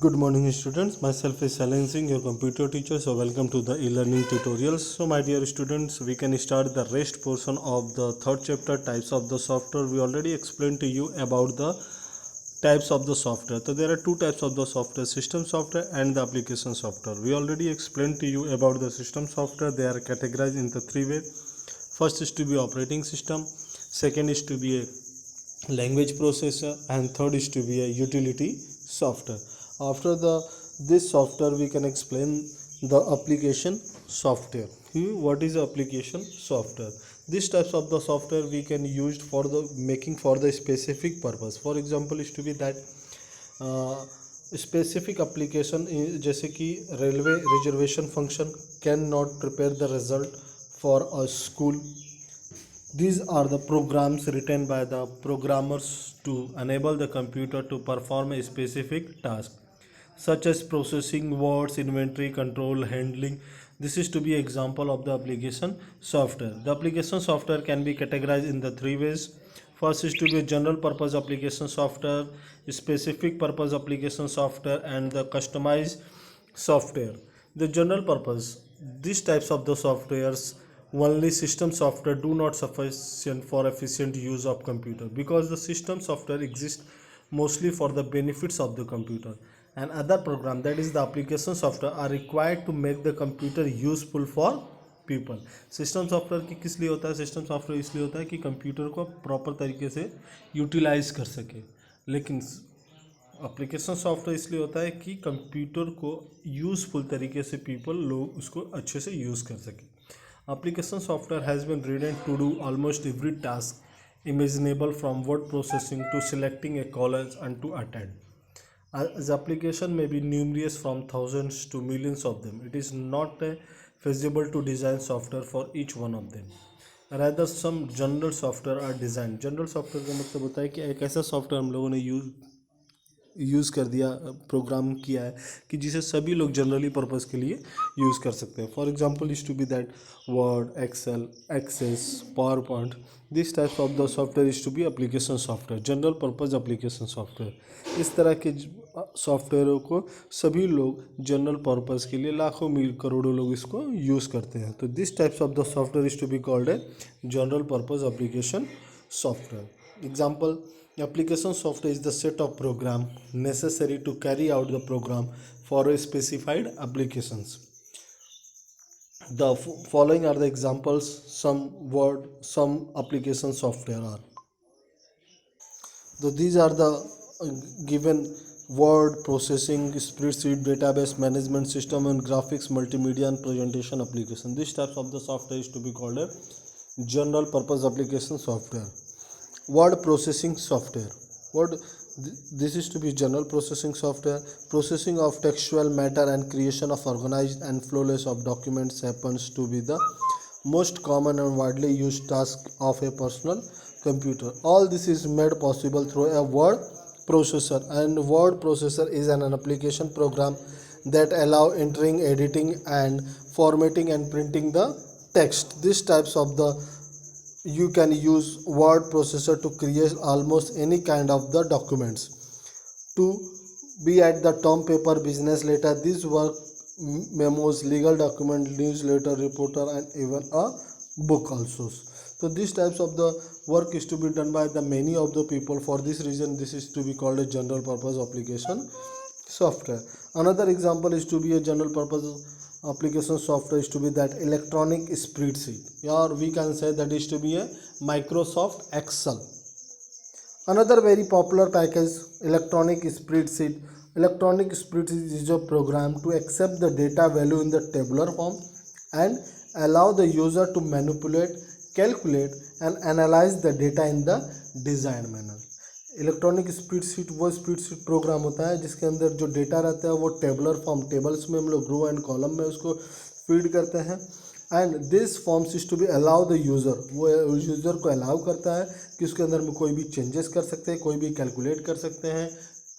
Good morning students, myself is Salan Singh, your computer teacher. So welcome to the e-learning tutorials. So my dear students, we can start the rest portion of the third chapter, types of the software. We already explained to you about the types of the software. So there are two types of the software, system software and the application software. We already explained to you about the system software. They are categorized in the three ways. First is to be operating system, second is to be a language processor, and third is to be a utility software. After the this software we can explain the application software. What is application software? These types of the software we can use for the making for the specific purpose. For example is to be that specific application जैसे कि railway reservation function can not prepare the result for a school. These are the programs written by the programmers to enable the computer to perform a specific task, such as processing words, inventory control, handling. This is to be an example of the application software. The application software can be categorized in the three ways. First is to be a general purpose application software, specific purpose application software, and the customized software. The general purpose, these types of the softwares, only system software do not sufficient for efficient use of computer, because the system software exists mostly for the benefits of the computer, and other program, that is the application software, are required to make the computer useful for people. System software की किस लिए होता है? System software इसलिए होता है कि computer को प्रॉपर तरीके से यूटिलाइज कर सके, लेकिन एप्लीकेशन सॉफ्टवेयर इसलिए होता है कि कंप्यूटर को यूज़फुल तरीके से पीपल लोग उसको अच्छे से यूज़ कर सकें. Application software has been written to do almost every task imaginable, from word processing to selecting a college and to attend. As application may be numerous, from thousands to millions of them, it is not feasible to design software for each one of them. Rather, some general software are designed. General software का मतलब होता है कि एक ऐसा software हम लोगों ने यूज़ कर दिया, प्रोग्राम किया है कि जिसे सभी लोग जनरली पर्पस के लिए यूज़ कर सकते हैं. For example is to be that Word, Excel, Access, PowerPoint. This types of the software is to be application software, general purpose application software. इस तरह के सॉफ्टवेयरों को सभी लोग जनरल पर्पस के लिए लाखों मील करोड़ों लोग इसको यूज़ करते हैं. तो this types of the software is to be called a general purpose application software. Example, application software is the set of program necessary to carry out the program for a specified applications. The following are the examples. Some word, some application software are. So these are the given: word processing, spreadsheet, database management system, and graphics, multimedia, and presentation application. These types of the software is to be called a general purpose application software. Word processing software. This is to be general processing software. Processing of textual matter and creation of organized and flowless of documents happens to be the most common and widely used task of a personal computer. All this is made possible through a word processor, and word processor is an application program that allow entering, editing, and formatting and printing the text. These types of the you can use word processor to create almost any kind of the documents, to be at the term paper, business letter, these work, memos, legal document, newsletter, reporter, and even a book also. So these types of the work is to be done by the many of the people. For this reason this is to be called a general purpose application software. Another example is to be a general purpose application software is to be that electronic spreadsheet, or we can say that is to be a Microsoft Excel. Another very popular package, electronic spreadsheet. Electronic spreadsheet is a program to accept the data value in the tabular form and allow the user to manipulate, calculate, and analyze the data in the desired manner. Electronic spreadsheet वो spreadsheet programme होता है जिसके अंदर जो data रहता है वो tabular form, tables में हम लोग रो एंड कॉलम में उसको फीड करते हैं. And this forms is to be allow the user, वो यूज़र को अलाउ करता है कि उसके अंदर में कोई भी चेंजेस कर सकते हैं, कोई भी कैलकुलेट कर सकते हैं,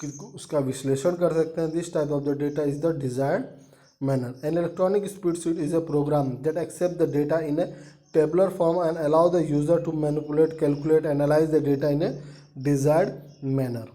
कि उसका विश्लेषण कर सकते हैं. This type of the data is the desired manner. An electronic spreadsheet is a program that accepts the data in a tabular form and allow the user to manipulate, calculate, analyze the data in a desired manner.